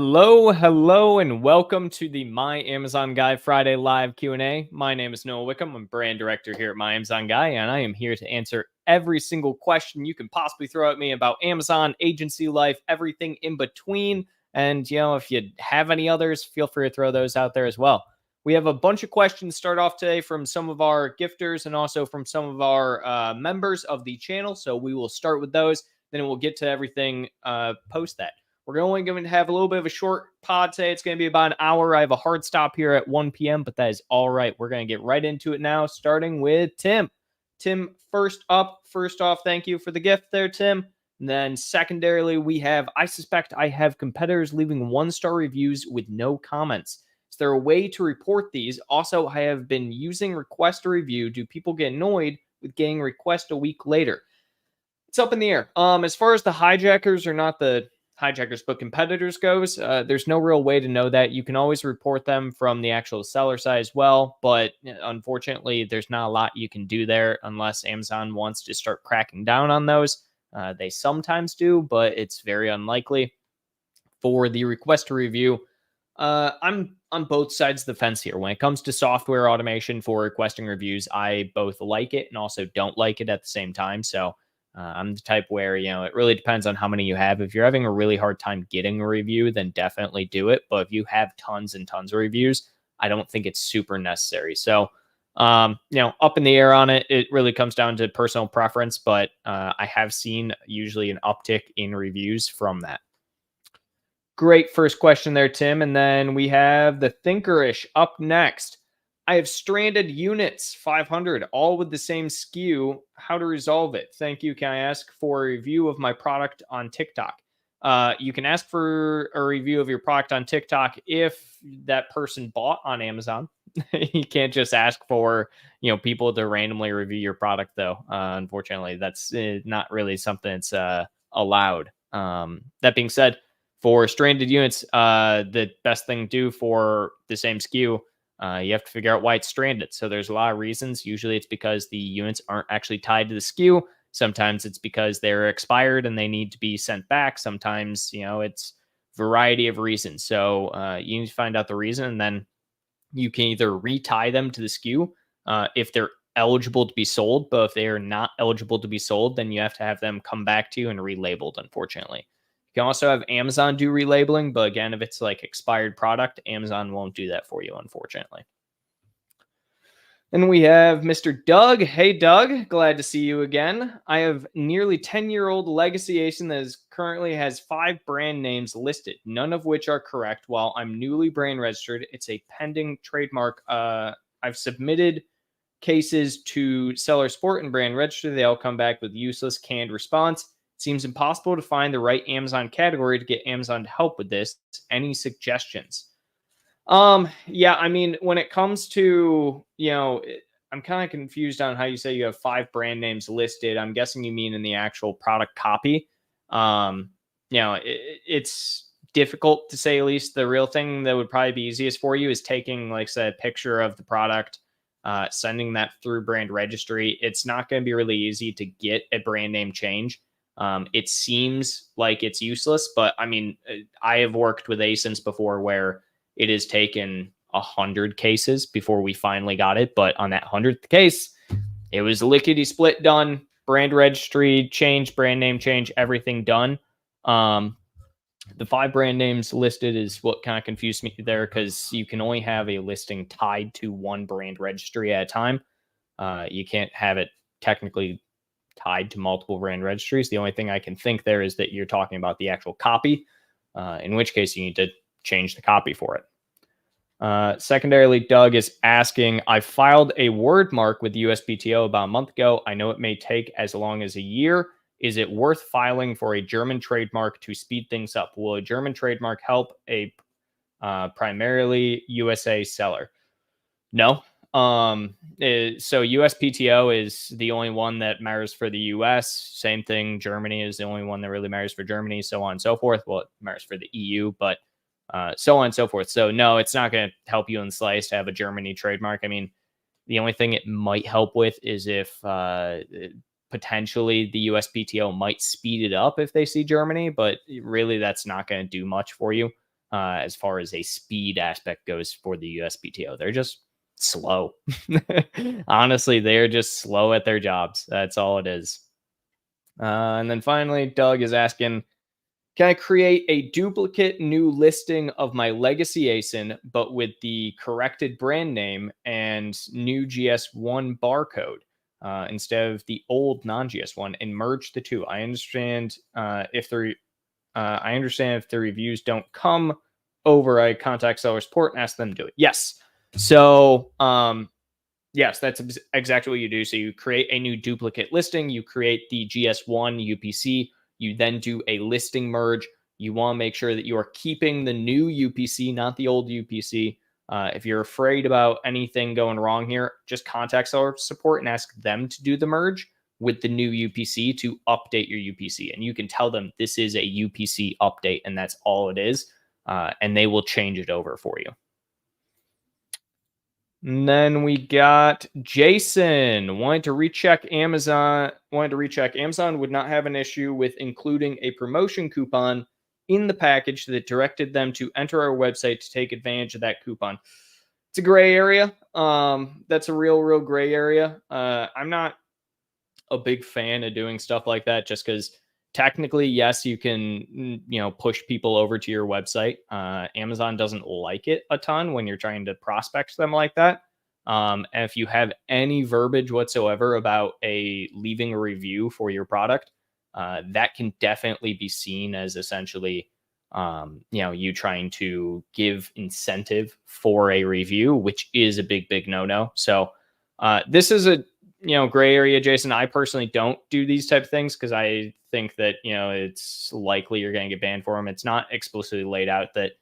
Hello, and welcome to the My Amazon Guy Friday Live Q&A. My name is Noah Wickham. I'm brand director here at My Amazon Guy, and I am here to answer every single question you can possibly throw at me about Amazon, agency life, everything in between. And, if you have any others, feel free to throw those out there as well. We have a bunch of questions start off today from some of our gifters and also from some of our members of the channel. So we will start with those, then we'll get to everything post that. We're only going to have a little bit of a short pod today. It's going to be about an hour. I have a hard stop here at 1 p.m., but that is all right. We're going to get right into it now, starting with Tim. Tim, first off, thank you for the gift there, Tim. And then secondarily, we have, I suspect I have competitors leaving 1-star reviews with no comments. Is there a way to report these? Also, I have been using request a review. Do people get annoyed with getting request a week later? It's up in the air. As far as the hijackers or not the hijackers but competitors goes, there's no real way to know that. You can always report them from the actual seller side as well, but unfortunately there's not a lot you can do there unless Amazon wants to start cracking down on those. They sometimes do, but it's very unlikely. For the request to review, I'm on both sides of the fence here. When it comes to software automation for requesting reviews, I both like it and also don't like it at the same time. So I'm the type where, it really depends on how many you have. If you're having a really hard time getting a review, then definitely do it. But if you have tons and tons of reviews, I don't think it's super necessary. So, up in the air on it. It really comes down to personal preference, but I have seen usually an uptick in reviews from that. Great first question there, Tim. And then we have the Thinkerish up next. I have stranded units 500, all with the same SKU. How to resolve it? Thank you. Can I ask for a review of my product on TikTok? You can ask for a review of your product on TikTok if that person bought on Amazon. You can't just ask for, people to randomly review your product, though. Unfortunately, that's not really something that's allowed. That being said, for stranded units, the best thing to do for the same SKU, you have to figure out why it's stranded. So there's a lot of reasons. Usually it's because the units aren't actually tied to the SKU. Sometimes it's because they're expired and they need to be sent back. Sometimes, it's a variety of reasons. So you need to find out the reason, and then you can either retie them to the SKU if they're eligible to be sold. But if they are not eligible to be sold, then you have to have them come back to you and relabeled, unfortunately. You can also have Amazon do relabeling, but again, if it's like expired product, Amazon won't do that for you, unfortunately. And we have Mr. Doug. Hey, Doug, glad to see you again. I have nearly 10-year-old legacy ASIN that currently has 5 brand names listed, none of which are correct. While I'm newly brand registered, it's a pending trademark. I've submitted cases to seller support and brand register. They all come back with useless canned response. Seems impossible to find the right Amazon category to get Amazon to help with this. Any suggestions? Yeah, I mean, when it comes to, I'm kind of confused on how you say you have 5 brand names listed. I'm guessing you mean in the actual product copy. It's difficult to say, at least. The real thing that would probably be easiest for you is taking, like, say, a picture of the product, sending that through brand registry. It's not going to be really easy to get a brand name change. It seems like it's useless, but I mean, I have worked with ASINs before where it has taken 100 cases before we finally got it. But on that 100th case, it was lickety split done, brand registry change, brand name change, everything done. The 5 brand names listed is what kind of confused me there, because you can only have a listing tied to one brand registry at a time. You can't have it technically tied to multiple brand registries. The only thing I can think there is that you're talking about the actual copy, in which case you need to change the copy for it. Secondarily, Doug is asking, I filed a word mark with the USPTO about a month ago. I know it may take as long as a year. Is it worth filing for a German trademark to speed things up? Will a German trademark help a primarily USA seller? No. So USPTO is the only one that matters for the US. Same thing. Germany is the only one that really matters for Germany, so on and so forth. Well, it matters for the EU, but so on and so forth. So no, it's not going to help you in the slice to have a Germany trademark. I mean, the only thing it might help with is if potentially the USPTO might speed it up if they see Germany, but really that's not going to do much for you. as far as a speed aspect goes for the USPTO. They're just slow. Honestly, they're just slow at their jobs. That's all it is. And then finally, Doug is asking, can I create a duplicate new listing of my legacy ASIN, but with the corrected brand name and new GS1 barcode instead of the old non-GS1, and merge the two? I understand if the reviews don't come over, I contact seller support and ask them to do it. Yes. So yes, that's exactly what you do. So you create a new duplicate listing, you create the GS1 UPC, you then do a listing merge. You want to make sure that you are keeping the new UPC, not the old UPC. If you're afraid about anything going wrong here, just contact seller support and ask them to do the merge with the new UPC to update your UPC. And you can tell them this is a UPC update and that's all it is. And they will change it over for you. And then we got Jason wanting to recheck Amazon. Amazon would not have an issue with including a promotion coupon in the package that directed them to enter our website to take advantage of that coupon. It's a gray area. That's a real gray area. I'm not a big fan of doing stuff like that just because technically, yes, you can, push people over to your website. Amazon doesn't like it a ton when you're trying to prospect them like that. And if you have any verbiage whatsoever about leaving a review for your product, that can definitely be seen as essentially, you trying to give incentive for a review, which is a big no-no. So this is a gray area, Jason. I personally don't do these type of things because I think that it's likely you're going to get banned for them. It's not explicitly laid out that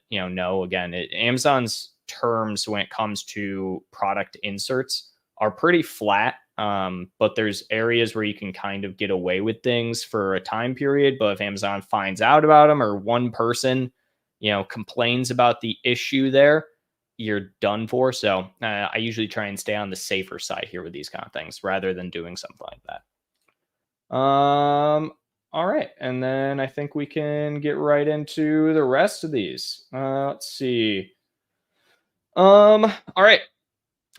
no. Again, Amazon's terms when it comes to product inserts are pretty flat, but there's areas where you can kind of get away with things for a time period. But if Amazon finds out about them, or one person complains about the issue there, you're done for. So I usually try and stay on the safer side here with these kind of things rather than doing something like that. All right. And then I think we can get right into the rest of these. Let's see. All right.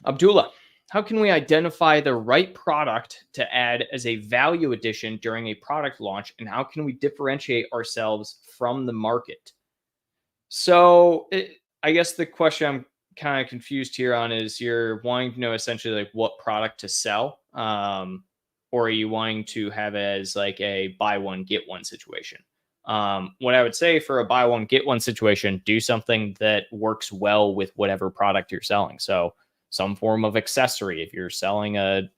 Abdullah, how can we identify the right product to add as a value addition during a product launch? And how can we differentiate ourselves from the market? So I guess the question I'm kind of confused here on is you're wanting to know essentially like what product to sell, or are you wanting to have it as like a buy one get one situation? What I would say for a buy one get one situation, do something that works well with whatever product you're selling. So some form of accessory. If you're selling a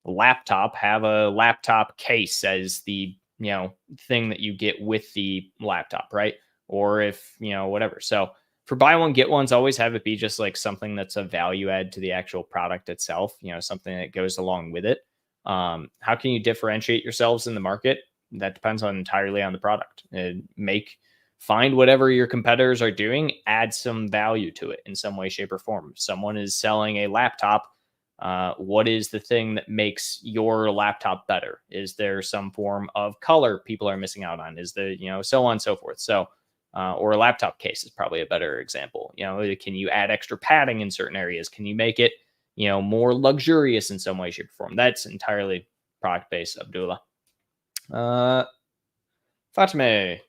laptop, have a laptop case as the thing that you get with the laptop, right? Or if whatever. So for buy one get ones, always have it be just like something that's a value add to the actual product itself, something that goes along with it. How can you differentiate yourselves in the market? That depends entirely on the product. Find whatever your competitors are doing, add some value to it in some way, shape, or form. If someone is selling a laptop, what is the thing that makes your laptop better? Is there some form of color people are missing out on? Is there, so on and so forth. So, or a laptop case is probably a better example. Can you add extra padding in certain areas? Can you make it, more luxurious in some way, shape, or form? That's entirely product based, Abdullah. Fatime,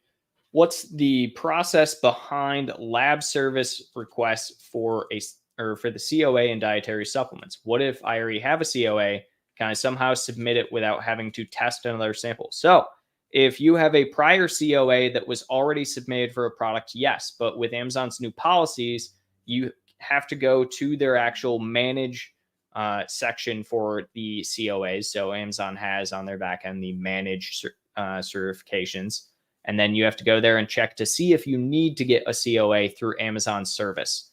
what's the process behind lab service requests for the COA and dietary supplements? What if I already have a COA? Can I somehow submit it without having to test another sample? So if you have a prior COA that was already submitted for a product, yes, but with Amazon's new policies, you have to go to their actual manage section for the COAs. So Amazon has on their back end the manage certifications. And then you have to go there and check to see if you need to get a COA through Amazon service.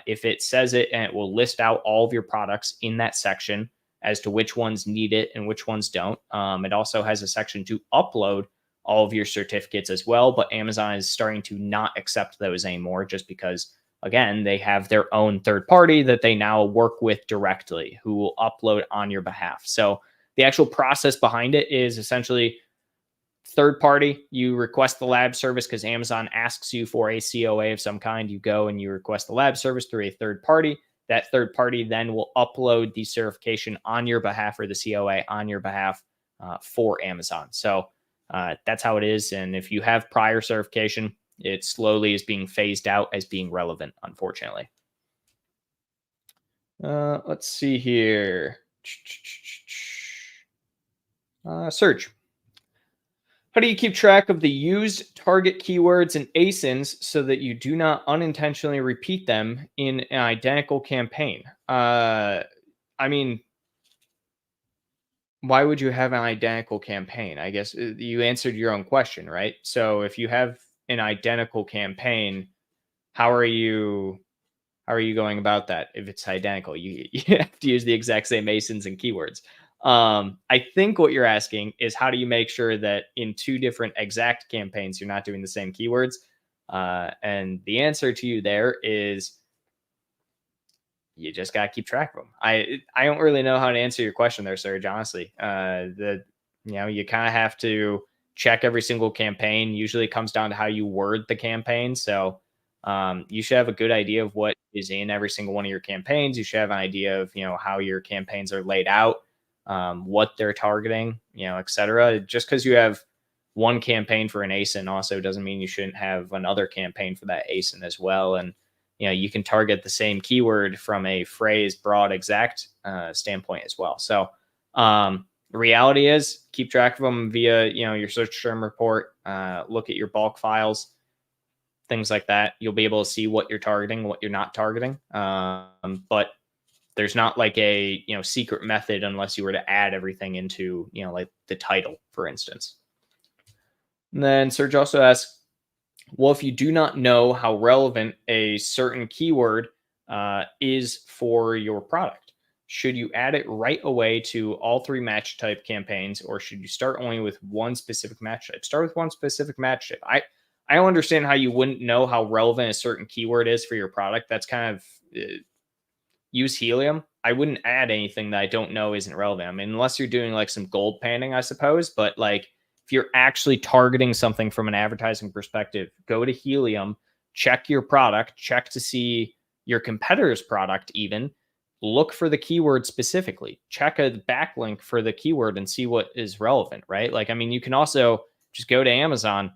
If it says it, and it will list out all of your products in that section as to which ones need it and which ones don't. It also has a section to upload all of your certificates as well, but Amazon is starting to not accept those anymore just because, again, they have their own third party that they now work with directly who will upload on your behalf. So the actual process behind it is essentially Third party, you request the lab service because Amazon asks you for a COA of some kind. You go and you request the lab service through a third party. That third party then will upload the certification on your behalf, or the COA on your behalf, for Amazon. So that's how it is. And if you have prior certification, it slowly is being phased out as being relevant, unfortunately. Let's see here. Search. How do you keep track of the used target keywords and ASINs so that you do not unintentionally repeat them in an identical campaign? I mean, why would you have an identical campaign? I guess you answered your own question, right? So if you have an identical campaign, how are you going about that if it's identical? You have to use the exact same ASINs and keywords. I think what you're asking is, how do you make sure that in two different exact campaigns you're not doing the same keywords? And the answer to you there is, you just got to keep track of them. I don't really know how to answer your question there, Serge, honestly. You kind of have to check every single campaign. Usually it comes down to how you word the campaign. So you should have a good idea of what is in every single one of your campaigns. You should have an idea of, how your campaigns are laid out, what they're targeting, et cetera. Just because you have one campaign for an ASIN also doesn't mean you shouldn't have another campaign for that ASIN as well. And you can target the same keyword from a phrase, broad, exact standpoint as well. So the reality is, keep track of them via, your search term report, look at your bulk files, things like that. You'll be able to see what you're targeting, what you're not targeting. But there's not like a, secret method unless you were to add everything into, like the title, for instance. And then Serge also asks, well, if you do not know how relevant a certain keyword is for your product, should you add it right away to all three match type campaigns, or should you start only with one specific match type? Start with one specific match type. I don't understand how you wouldn't know how relevant a certain keyword is for your product. That's kind of use helium. I wouldn't add anything that I don't know isn't relevant. I mean, unless you're doing like some gold panning, I suppose. But like, if you're actually targeting something from an advertising perspective, go to Helium, check your product, check to see your competitor's product even, look for the keyword specifically, check a backlink for the keyword and see what is relevant, right? Like, I mean, you can also just go to Amazon,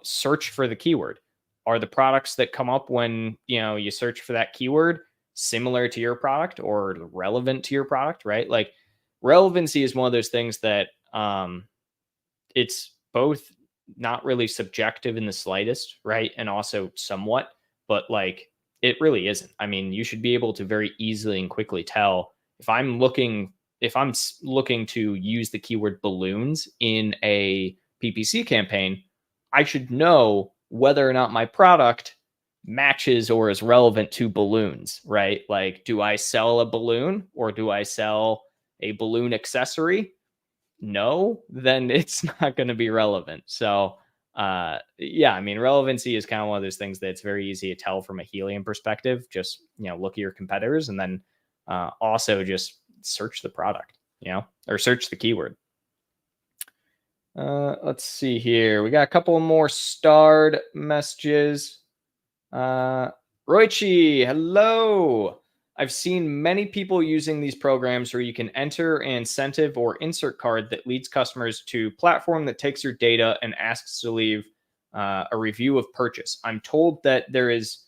search for the keyword. Are the products that come up when, you search for that keyword similar to your product or relevant to your product, right? Like, relevancy is one of those things that, it's both not really subjective in the slightest, right? And also somewhat, but like, it really isn't. I mean, you should be able to very easily and quickly tell if I'm looking to use the keyword balloons in a PPC campaign, I should know whether or not my product matches or is relevant to balloons, right? Like, do I sell a balloon or do I sell a balloon accessory? No, then it's not going to be relevant. So, I mean, relevancy is kind of one of those things that's very easy to tell from a helium perspective. Just, look at your competitors and then also just search the product, or search the keyword. Let's see here. We got a couple more starred messages. Roichi, hello. I've seen many people using these programs where you can enter an incentive or insert card that leads customers to a platform that takes your data and asks to leave a review of purchase. I'm told that there is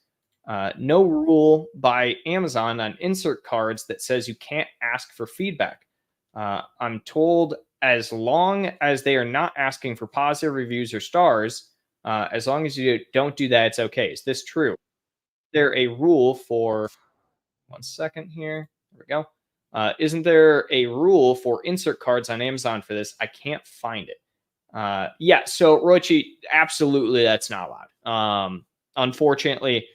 no rule by Amazon on insert cards that says you can't ask for feedback. I'm told as long as they are not asking for positive reviews or stars, as long as you don't do that, it's okay. Is this true? Is there a rule for... One second here. There we go. Isn't there a rule for insert cards on Amazon for this? I can't find it. Yeah, so Roichi, absolutely that's not allowed. Unfortunately,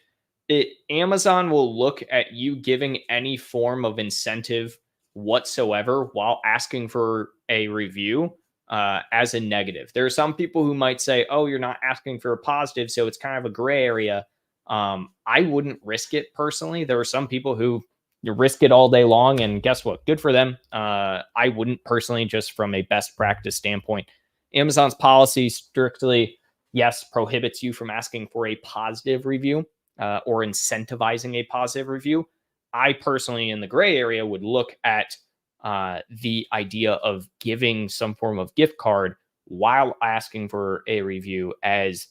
Amazon will look at you giving any form of incentive whatsoever while asking for a review as a negative. There are some people who might say, oh, you're not asking for a positive, so it's kind of a gray area. I wouldn't risk it personally. There are some people who risk it all day long, and guess what? Good for them. I wouldn't personally, just from a best practice standpoint. Amazon's policy strictly, yes, prohibits you from asking for a positive review or incentivizing a positive review. I personally, in the gray area, would look at the idea of giving some form of gift card while asking for a review as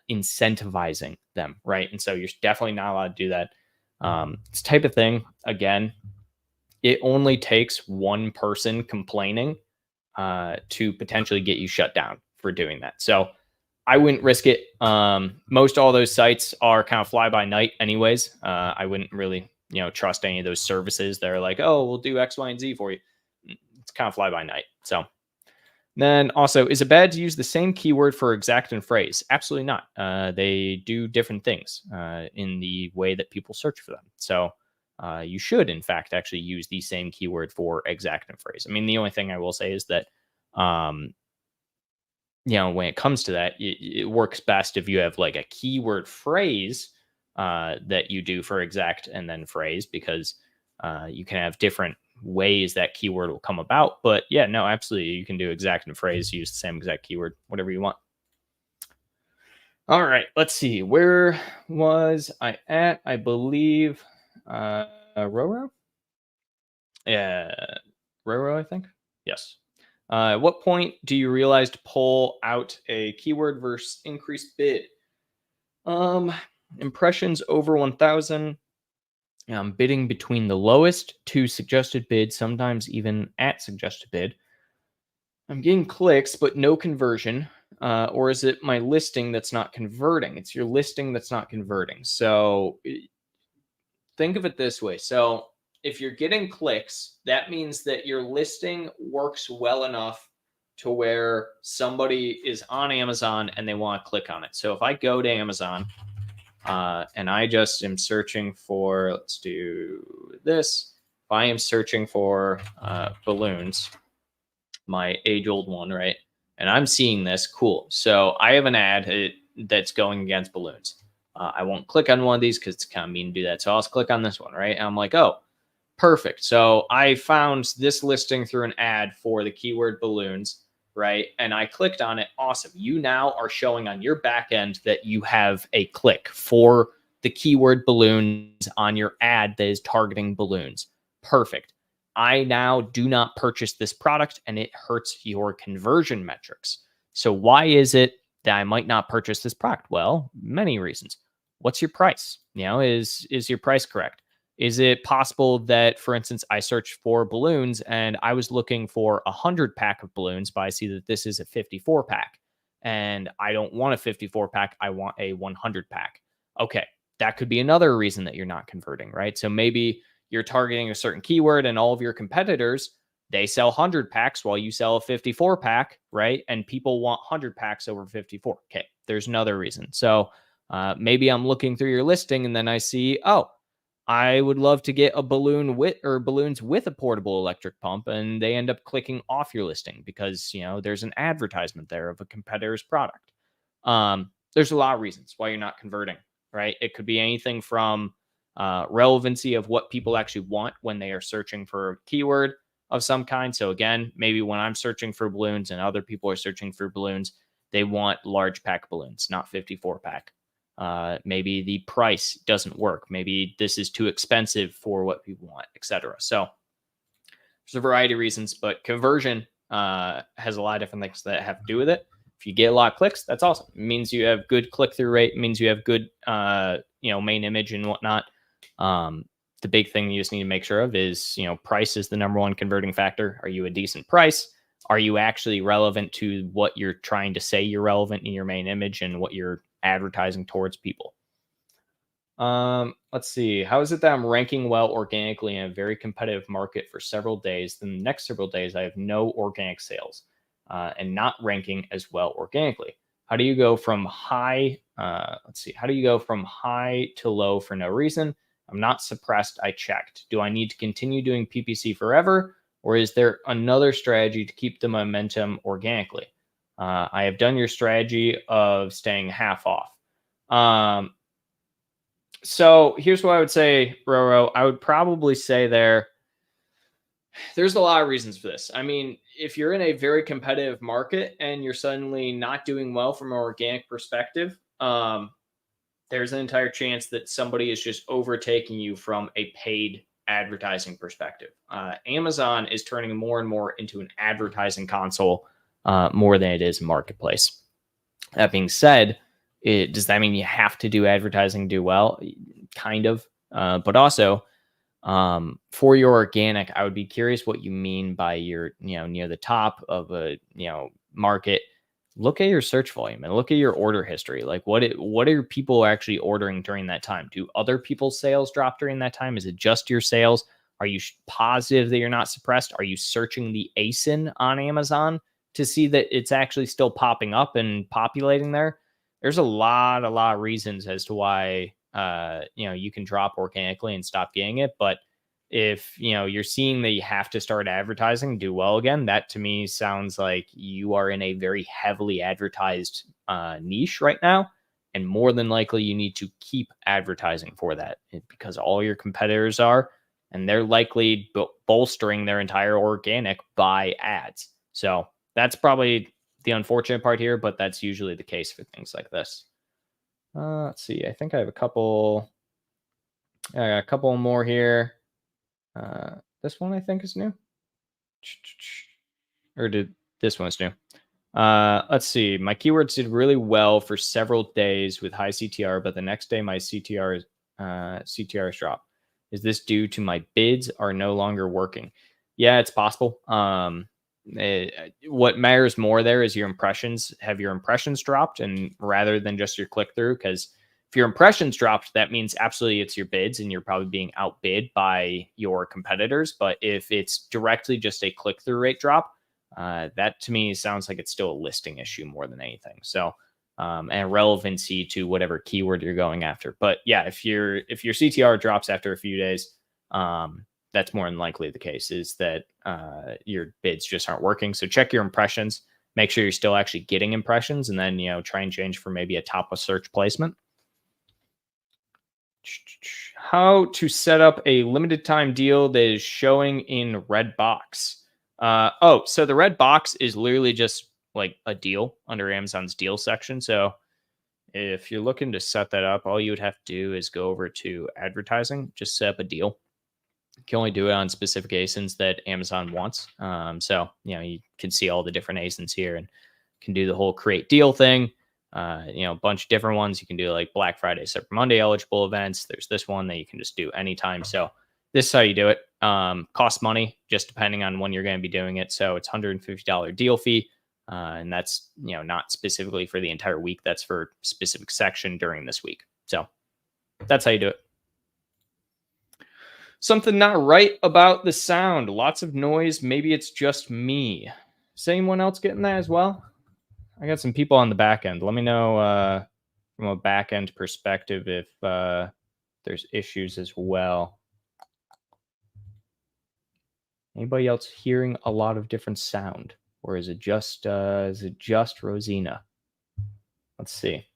incentivizing them, right? And so you're definitely not allowed to do that. This type of thing, again, it only takes one person complaining to potentially get you shut down for doing that. So I wouldn't risk it. Most all those sites are kind of fly by night, anyways. I wouldn't really, trust any of those services. They're like, oh, we'll do X, Y, and Z for you. It's kind of fly by night. So then also, is it bad to use the same keyword for exact and phrase? Absolutely not. They do different things in the way that people search for them. So you should, in fact, actually use the same keyword for exact and phrase. I mean, the only thing I will say is that, when it comes to that, it works best if you have like a keyword phrase that you do for exact and then phrase, because you can have different ways that keyword will come about. But yeah, no, absolutely. You can do exact and phrase, use the same exact keyword, whatever you want. All right, let's see. Where was I at? I believe Roro? Yeah, Roro, I think. Yes. At what point do you realize to pull out a keyword versus increased bid? Impressions over 1,000. Bidding between the lowest to suggested bid, sometimes even at suggested bid. I'm getting clicks, but no conversion. Or is it my listing that's not converting? It's your listing that's not converting. So think of it this way. So if you're getting clicks, that means that your listing works well enough to where somebody is on Amazon and they want to click on it. So if I go to Amazon and I just am searching for, let's do this. If I am searching for balloons, my age-old one, right? And I'm seeing this, cool. So I have an ad that's going against balloons. I won't click on one of these because it's kind of mean to do that. So I'll just click on this one, right? And I'm like, oh, perfect. So I found this listing through an ad for the keyword balloons, right? And I clicked on it. Awesome. You now are showing on your back end that you have a click for the keyword balloons on your ad that is targeting balloons. Perfect. I now do not purchase this product and it hurts your conversion metrics. So why is it that I might not purchase this product? Well, many reasons. What's your price? Is your price correct? Is it possible that, for instance, I searched for balloons and I was looking for 100 pack of balloons, but I see that this is a 54 pack and I don't want a 54 pack. I want a 100 pack. Okay. That could be another reason that you're not converting, right? So maybe you're targeting a certain keyword and all of your competitors, they sell 100 packs while you sell a 54 pack, right? And people want 100 packs over 54. Okay. There's another reason. So maybe I'm looking through your listing and then I see, oh, I would love to get a balloon with or balloons with a portable electric pump, and they end up clicking off your listing because there's an advertisement there of a competitor's product. There's a lot of reasons why you're not converting, right? It could be anything from relevancy of what people actually want when they are searching for a keyword of some kind. So again, maybe when I'm searching for balloons and other people are searching for balloons, they want large pack balloons, not 54 pack. Maybe the price doesn't work. Maybe this is too expensive for what people want, etc. So there's a variety of reasons, but conversion has a lot of different things that have to do with it. If you get a lot of clicks, that's awesome. It means you have good click-through rate. It means you have good, main image and whatnot. The big thing you just need to make sure of is, price is the number one converting factor. Are you a decent price? Are you actually relevant to what you're trying to say you're relevant in your main image and what you're advertising towards people? Let's see. How is it that I'm ranking well organically in a very competitive market for several days? Then the next several days, I have no organic sales and not ranking as well organically. How do you go from high? How do you go from high to low for no reason? I'm not suppressed. I checked. Do I need to continue doing PPC forever? Or is there another strategy to keep the momentum organically? I have done your strategy of staying half off. So here's what I would say, Roro. I would probably say there's a lot of reasons for this. I mean, if you're in a very competitive market and you're suddenly not doing well from an organic perspective, there's an entire chance that somebody is just overtaking you from a paid advertising perspective. Amazon is turning more and more into an advertising console more than it is a marketplace. That being said, does that mean you have to do advertising to do well? Kind of. But also, for your organic, I would be curious what you mean by your, near the top of a, market. Look at your search volume and look at your order history. Like what are people actually ordering during that time? Do other people's sales drop during that time? Is it just your sales? Are you positive that you're not suppressed? Are you searching the ASIN on Amazon to see that it's actually still popping up and populating there? There's a lot of reasons as to why you can drop organically and stop getting it. But if you're seeing that you have to start advertising, do well again, that to me sounds like you are in a very heavily advertised niche right now, and more than likely you need to keep advertising for that because all your competitors are, and they're likely bolstering their entire organic by ads. So that's probably the unfortunate part here, but that's usually the case for things like this. Let's see. I think I have a couple more here. This one I think is new. Or this one's new. Let's see. My keywords did really well for several days with high CTR, but the next day my CTRs drop. Is this due to my bids are no longer working? Yeah, it's possible. What matters more there is your impressions. Have your impressions dropped, and rather than just your click through? Because if your impressions dropped, that means absolutely it's your bids and you're probably being outbid by your competitors. But if it's directly just a click through rate drop, that to me sounds like it's still a listing issue more than anything. So, and relevancy to whatever keyword you're going after. But yeah, if your CTR drops after a few days, that's more than likely the case, is that your bids just aren't working. So check your impressions, make sure you're still actually getting impressions, and then try and change for maybe a top of search placement. How to set up a limited time deal that is showing in red box. So the red box is literally just like a deal under Amazon's deal section. So if you're looking to set that up, all you would have to do is go over to advertising, just set up a deal. You can only do it on specific ASINs that Amazon wants. So you can see all the different ASINs here and can do the whole create deal thing. A bunch of different ones. You can do like Black Friday, Cyber Monday eligible events. There's this one that you can just do anytime. So this is how you do it. Costs money, just depending on when you're going to be doing it. So it's $150 deal fee. And that's, not specifically for the entire week. That's for specific section during this week. So that's how you do it. Something not right about the sound. Lots of noise. Maybe it's just me. Is anyone else getting that as well? I got some people on the back end. Let me know from a back end perspective if there's issues as well. Anybody else hearing a lot of different sound, or is it just Rosina? Let's see.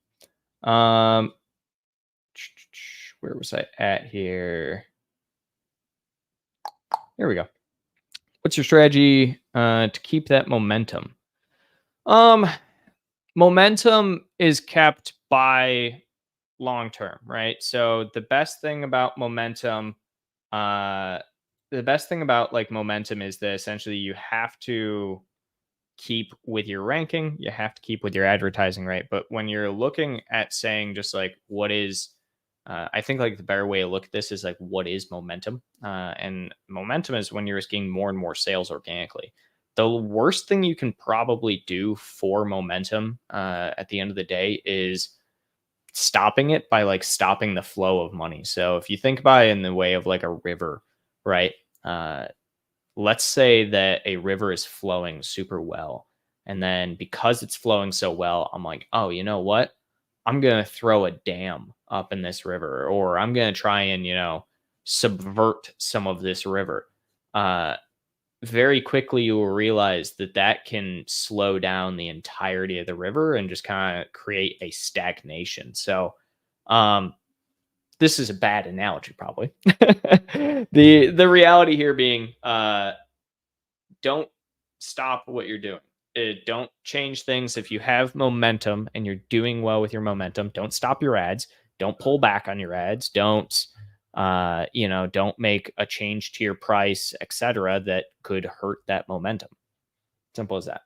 Where was I at here? Here we go. What's your strategy to keep that momentum? Momentum is kept by long term, right? So the best thing about momentum, like momentum is that essentially you have to keep with your ranking, you have to keep with your advertising, right? But when you're looking at saying just like what is, I think like the better way to look at this is like what is momentum, and momentum is when you're getting more and more sales organically. The worst thing you can probably do for momentum at the end of the day is stopping it by like stopping the flow of money. So if you think about it in the way of like a river, right? Let's say that a river is flowing super well. And then because it's flowing so well, I'm like, oh, you know what? I'm going to throw a dam up in this river, or I'm going to try and, subvert some of this river. Very quickly you will realize that that can slow down the entirety of the river and just kind of create a stagnation. So this is a bad analogy probably. The reality here being don't stop what you're doing. Don't change things. If you have momentum and you're doing well with your momentum, don't stop your ads. Don't pull back on your ads. Don't make a change to your price, etc., that could hurt that momentum. Simple as that.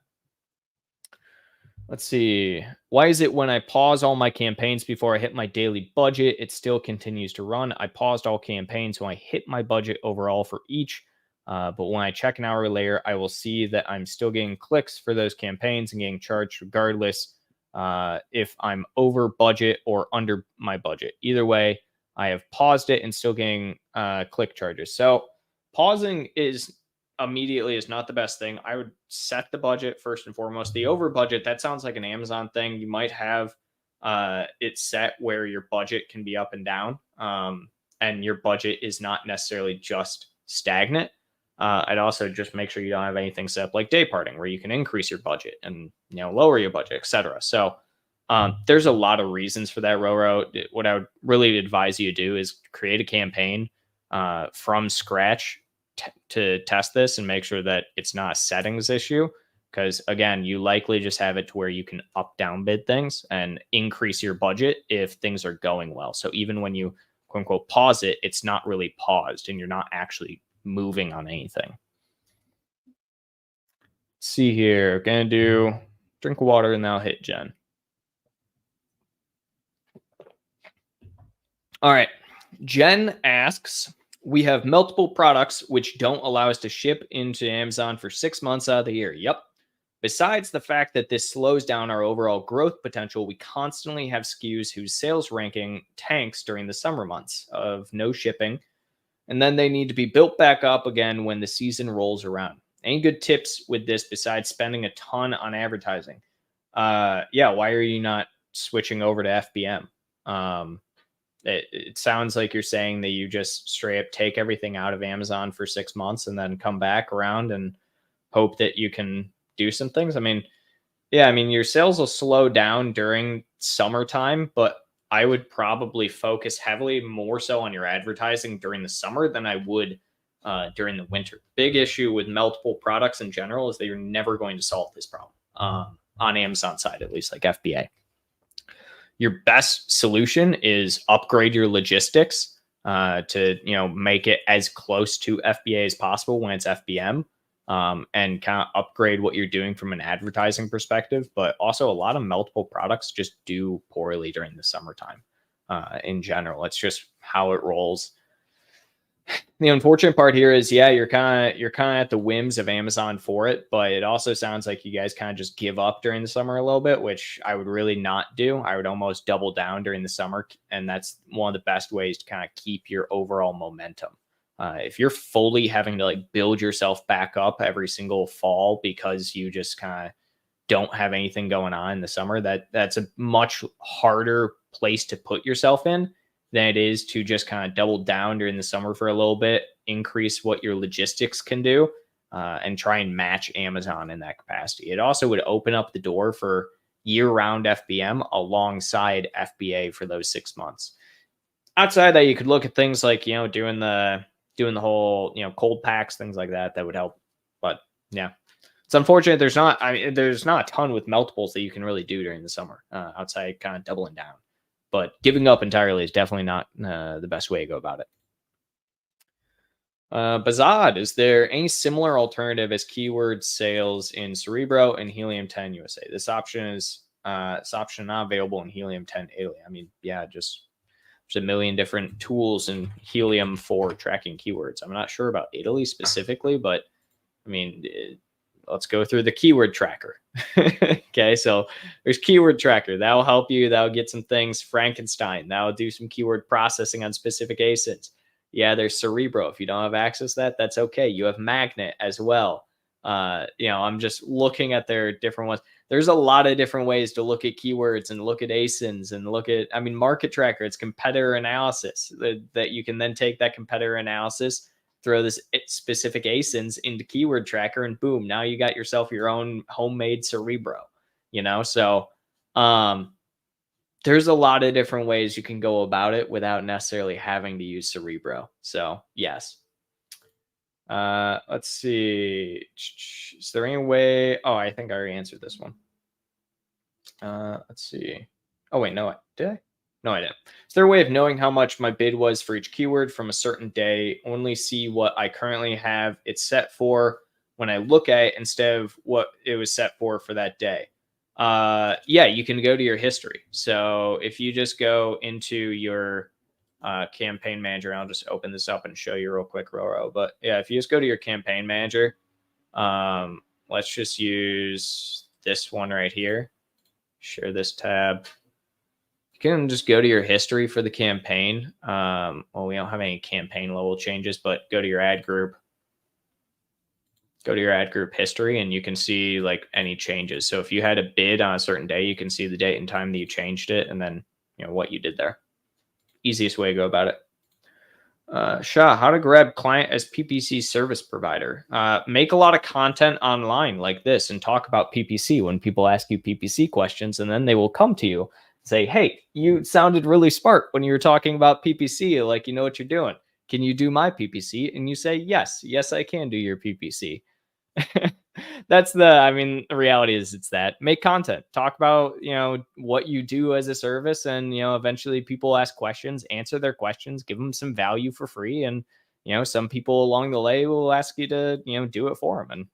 Let's see. Why is it when I pause all my campaigns before I hit my daily budget, it still continues to run? I paused all campaigns when I hit my budget overall for each. But when I check an hour later, I will see that I'm still getting clicks for those campaigns and getting charged regardless if I'm over budget or under my budget. Either way, I have paused it and still getting click charges. So pausing immediately is not the best thing. I would set the budget first and foremost. The over budget, that sounds like an Amazon thing. You might have it set where your budget can be up and down, and your budget is not necessarily just stagnant. I'd also just make sure you don't have anything set up like day parting, where you can increase your budget and lower your budget, etc. So there's a lot of reasons for that, Roro. What I would really advise you to do is create a campaign from scratch to test this and make sure that it's not a settings issue. Because again, you likely just have it to where you can up down bid things and increase your budget if things are going well. So even when you quote unquote pause it, it's not really paused and you're not actually moving on anything. Let's see here. Gonna do drink water and then I'll hit Jen. All right. Jen asks, we have multiple products which don't allow us to ship into Amazon for 6 months out of the year. Yep. Besides the fact that this slows down our overall growth potential, we constantly have SKUs whose sales ranking tanks during the summer months of no shipping, and then they need to be built back up again when the season rolls around. Any good tips with this besides spending a ton on advertising? Yeah, why are you not switching over to FBM? It sounds like you're saying that you just straight up take everything out of Amazon for 6 months and then come back around and hope that you can do some things. I mean, your sales will slow down during summertime, but I would probably focus heavily more so on your advertising during the summer than I would during the winter. Big issue with multiple products in general is that you're never going to solve this problem on Amazon side, at least like FBA. Your best solution is upgrade your logistics to make it as close to FBA as possible when it's FBM, and kind of upgrade what you're doing from an advertising perspective. But also, a lot of multiple products just do poorly during the summertime. In general, it's just how it rolls. The unfortunate part here is, you're kind of at the whims of Amazon for it, but it also sounds like you guys kind of just give up during the summer a little bit, which I would really not do. I would almost double down during the summer, and that's one of the best ways to kind of keep your overall momentum. If you're fully having to like build yourself back up every single fall because you just kind of don't have anything going on in the summer, that's a much harder place to put yourself in than it is to just kind of double down during the summer for a little bit, increase what your logistics can do, and try and match Amazon in that capacity. It also would open up the door for year-round FBM alongside FBA for those 6 months. Outside that, you could look at things like doing the whole cold packs, things like that would help. But yeah, it's unfortunate there's not a ton with multiples that you can really do during the summer outside kind of doubling down. But giving up entirely is definitely not the best way to go about it. Bazad, is there any similar alternative as keyword sales in Cerebro and Helium 10 USA? This option is not available in Helium 10 Alien. I mean, yeah, just there's a million different tools in Helium for tracking keywords. I'm not sure about Italy specifically, but I mean, let's go through the keyword tracker. Okay, so there's keyword tracker. That'll help you. That'll get some things. Frankenstein. That'll do some keyword processing on specific ASINs. Yeah, there's Cerebro. If you don't have access to that, that's okay. You have Magnet as well. I'm just looking at their different ones. There's a lot of different ways to look at keywords and look at ASINs and look at, Market Tracker. It's competitor analysis that you can then take that competitor analysis, throw this specific ASINs into keyword tracker, and boom, now you got yourself your own homemade Cerebro, So there's a lot of different ways you can go about it without necessarily having to use Cerebro. So yes. Let's see. Is there any way? Oh, I think I already answered this one. Let's see. Oh, wait, no, did I? No, I didn't. Is there a way of knowing how much my bid was for each keyword from a certain day? Only see what I currently have it set for when I look at it instead of what it was set for that day. Yeah, you can go to your history. So if you just go into your campaign manager, I'll just open this up and show you real quick, Roro. But yeah, if you just go to your campaign manager, let's just use this one right here. Share this tab. You can just go to your history for the campaign. Well, we don't have any campaign level changes, but go to your ad group. Go to your ad group history and you can see like any changes. So if you had a bid on a certain day, you can see the date and time that you changed it and then what you did there. Easiest way to go about it. Shah, how to grab client as PPC service provider. Make a lot of content online like this and talk about PPC when people ask you PPC questions, and then they will come to you and say, hey, you sounded really smart when you were talking about PPC, like you know what you're doing. Can you do my PPC? And you say, yes, I can do your PPC. That's the reality is it's that. Make content, talk about what you do as a service, and eventually people ask questions, answer their questions, give them some value for free, and some people along the way will ask you to do it for them, and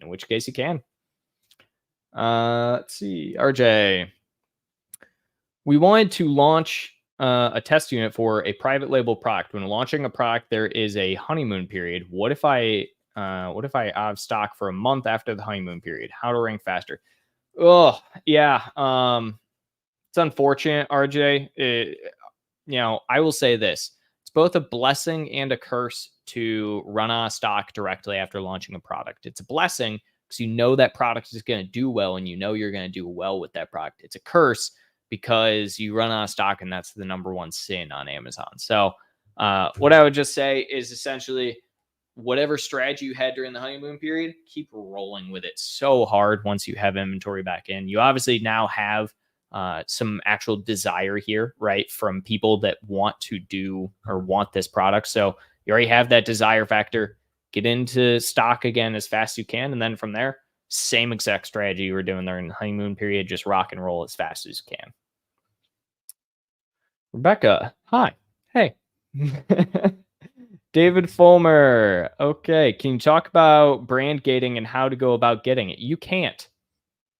in which case you can. Let's see, RJ, we wanted to launch a test unit for a private label product. When launching a product, there is a honeymoon period. What if I have stock for a month after the honeymoon period? How to rank faster? Oh, yeah. It's unfortunate, RJ. I will say this. It's both a blessing and a curse to run on a stock directly after launching a product. It's a blessing because you know that product is going to do well and you know you're going to do well with that product. It's a curse because you run on a stock and that's the number one sin on Amazon. So what I would just say is essentially whatever strategy you had during the honeymoon period, keep rolling with it so hard once you have inventory back in. You obviously now have some actual desire here, right, from people that want to do or want this product. So you already have that desire factor. Get into stock again as fast as you can. And then from there, same exact strategy you were doing during the honeymoon period, just rock and roll as fast as you can. Rebecca, hi. Hey. David Fulmer. Okay. Can you talk about brand gating and how to go about getting it? You can't.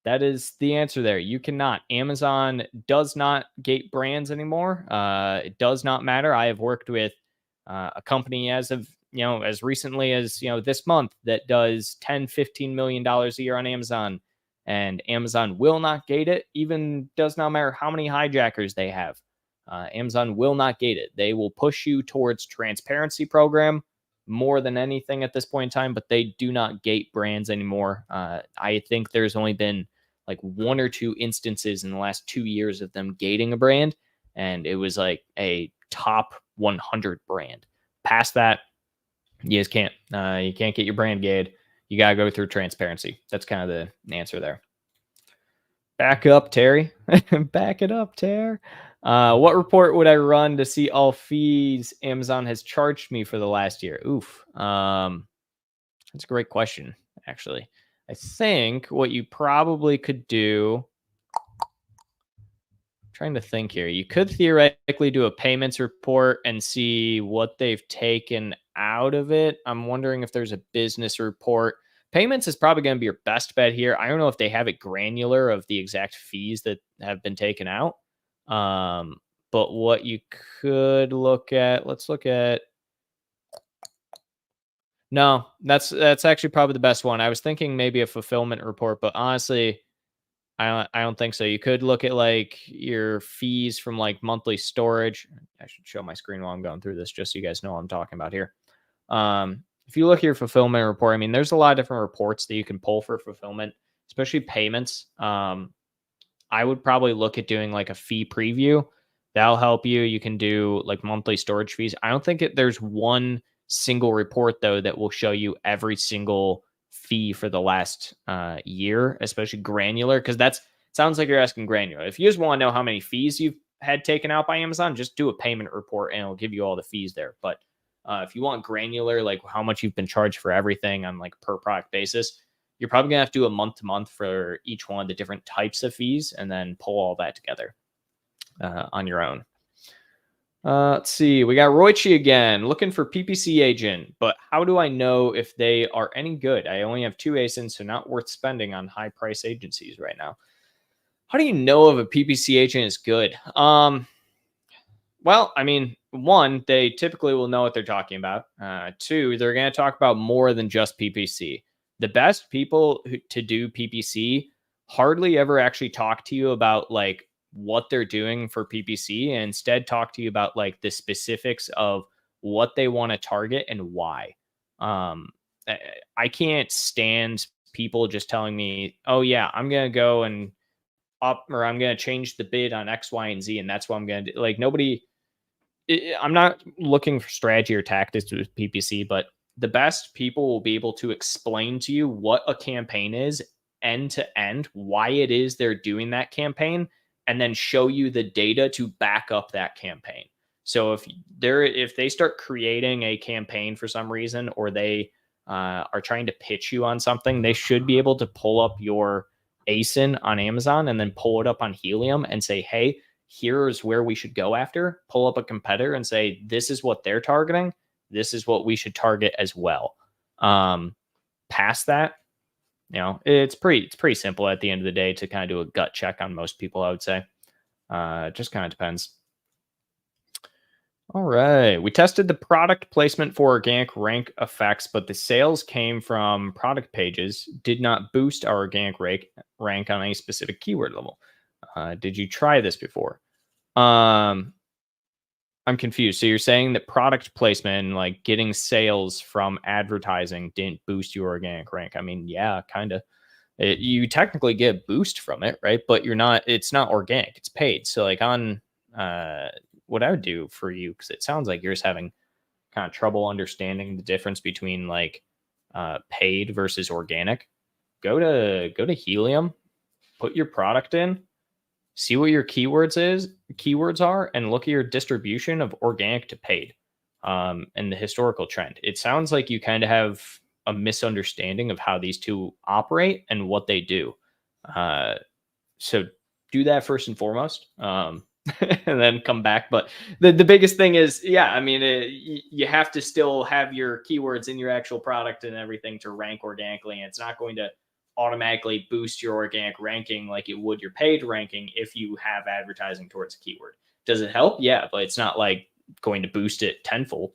That is the answer there. You cannot. Amazon does not gate brands anymore. It does not matter. I have worked with a company as of, as recently as, this month that does $10-15 million a year on Amazon, and Amazon will not gate it. Even does not matter how many hijackers they have. Amazon will not gate it. They will push you towards transparency program more than anything at this point in time, but they do not gate brands anymore. I think there's only been like one or two instances in the last 2 years of them gating a brand, and it was like a top 100 brand. Past that, you just can't. You can't get your brand gated. You got to go through transparency. That's kind of the answer there. Back up, Terry. Back it up, Terry. What report would I run to see all fees Amazon has charged me for the last year? Oof. That's a great question, actually. I think what you probably could do, I'm trying to think here, you could theoretically do a payments report and see what they've taken out of it. I'm wondering if there's a business report. Payments is probably going to be your best bet here. I don't know if they have it granular of the exact fees that have been taken out. But what you could look at, let's look at. No, that's actually probably the best one. I was thinking maybe a fulfillment report, but honestly, I don't think so. You could look at like your fees from like monthly storage. I should show my screen while I'm going through this, just so you guys know what I'm talking about here. If you look at your fulfillment report, I mean, there's a lot of different reports that you can pull for fulfillment, especially payments. I would probably look at doing like a fee preview. That'll help you. You can do like monthly storage fees. I don't think there's one single report though that will show you every single fee for the last year, especially granular, because that's sounds like you're asking granular. If you just want to know how many fees you've had taken out by Amazon, just do a payment report and it'll give you all the fees there. But If you want granular, like how much you've been charged for everything on like per product basis, you're probably gonna have to do a month to month for each one of the different types of fees, and then pull all that together on your own. Let's see. We got Roichi again, looking for PPC agent, but how do I know if they are any good? I only have 2 ASINs, so not worth spending on high price agencies right now. How do you know if a PPC agent is good? Well, I mean, one, they typically will know what they're talking about. Two, they're going to talk about more than just PPC. The best people to do PPC hardly ever actually talk to you about like what they're doing for PPC, and instead talk to you about like the specifics of what they want to target and why. Um, I can't stand people just telling me, "Oh yeah, I'm going to go and up, or I'm going to change the bid on X, Y, and Z, and that's what I'm going to do." Like nobody I'm not looking for strategy or tactics with PPC, but the best people will be able to explain to you what a campaign is end to end, why it is they're doing that campaign, and then show you the data to back up that campaign. So if they start creating a campaign for some reason, or they are trying to pitch you on something, they should be able to pull up your ASIN on Amazon and then pull it up on Helium and say, hey, here's where we should go after. Pull up a competitor and say, this is what they're targeting. This is what we should target as well. Past that, it's pretty simple at the end of the day to kind of do a gut check on most people, I would say. It just kind of depends. All right. We tested the product placement for organic rank effects, but the sales came from product pages, did not boost our organic rank on any specific keyword level. Did you try this before? I'm confused. So you're saying that product placement and like getting sales from advertising didn't boost your organic rank? I mean, yeah, kind of. You technically get a boost from it, right? But it's not organic, it's paid. So like on what I would do for you, because it sounds like you're just having kind of trouble understanding the difference between like paid versus organic. Go to Helium, put your product in, see what your keywords are, and look at your distribution of organic to paid, and the historical trend. It sounds like you kind of have a misunderstanding of how these two operate and what they do. So do that first and foremost, and then come back. But the biggest thing is, yeah, I mean, you have to still have your keywords in your actual product and everything to rank organically, and it's not going to automatically boost your organic ranking like it would your paid ranking if you have advertising towards a keyword. Does it help? Yeah, but it's not like going to boost it tenfold.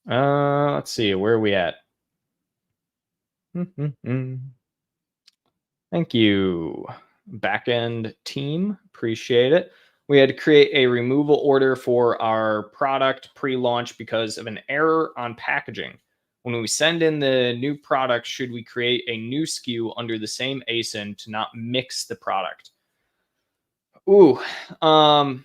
Let's see, where are we at? Thank you, backend team. Appreciate it. We had to create a removal order for our product pre-launch because of an error on packaging. When we send in the new product, should we create a new SKU under the same ASIN to not mix the product? Ooh, I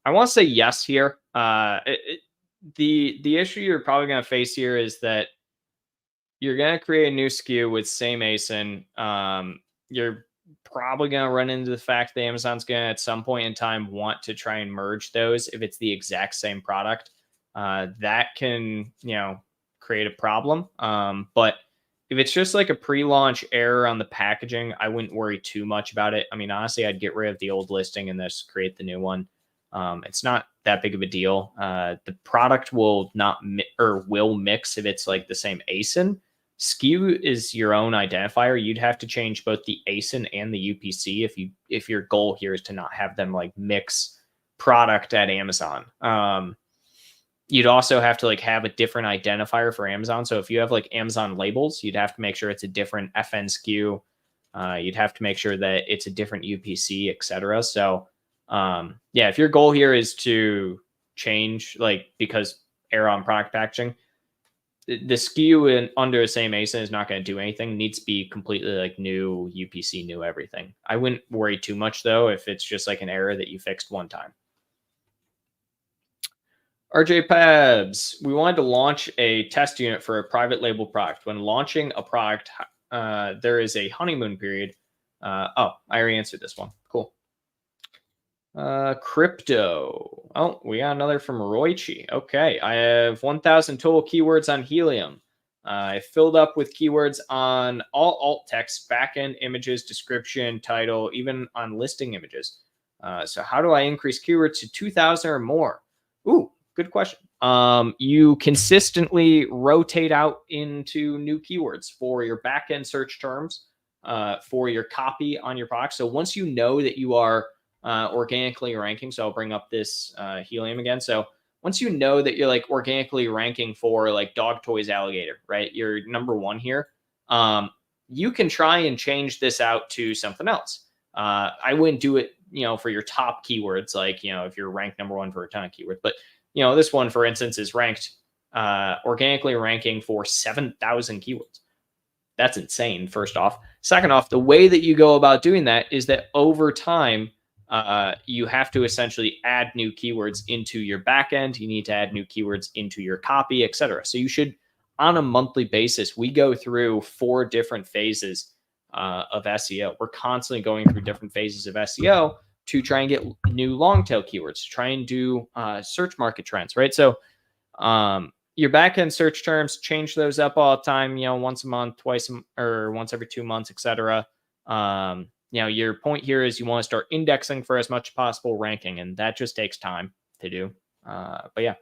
want to say yes here. The issue you're probably going to face here is that you're going to create a new SKU with same ASIN. You're probably going to run into the fact that Amazon's going to at some point in time want to try and merge those if it's the exact same product. That can, create a problem. But if it's just like a pre-launch error on the packaging, I wouldn't worry too much about it. I mean, honestly, I'd get rid of the old listing and just create the new one. It's not that big of a deal. The product will will mix if it's like the same ASIN. SKU is your own identifier. You'd have to change both the ASIN and the UPC if your goal here is to not have them like mix product at Amazon. You'd also have to like have a different identifier for Amazon. So if you have like Amazon labels, you'd have to make sure it's a different FN SKU. You'd have to make sure that it's a different UPC, etc. So yeah, if your goal here is to change, like because error on product packaging, the SKU under the same ASIN is not going to do anything. It needs to be completely like new UPC, new everything. I wouldn't worry too much though if it's just like an error that you fixed one time. RJ Pabs, we wanted to launch a test unit for a private label product. When launching a product, there is a honeymoon period. I already answered this one. Cool. Crypto. Oh, we got another from Roichi. Okay, I have 1,000 total keywords on Helium. I filled up with keywords on all alt text, backend images, description, title, even on listing images. So how do I increase keywords to 2,000 or more? Ooh, good question. You consistently rotate out into new keywords for your backend search terms, for your copy on your product. So once you know that you are organically ranking. So I'll bring up this Helium again. So once you know that you're like organically ranking for like dog toys alligator, right? You're number one here. You can try and change this out to something else. I wouldn't do it, for your top keywords, like, if you're ranked number one for a ton of keywords. But, this one, for instance, is ranked organically ranking for 7,000 keywords. That's insane, first off. Second off, the way that you go about doing that is that over time, you have to essentially add new keywords into your backend. You need to add new keywords into your copy, etc. So you should, on a monthly basis, we go through 4 different phases of SEO. We're constantly going through different phases of SEO to try and get new long tail keywords, to try and do search market trends, right? So your backend search terms, change those up all the time, once a month, twice, or once every 2 months, etc. Your point here is you want to start indexing for as much as possible ranking, and that just takes time to do. But yeah.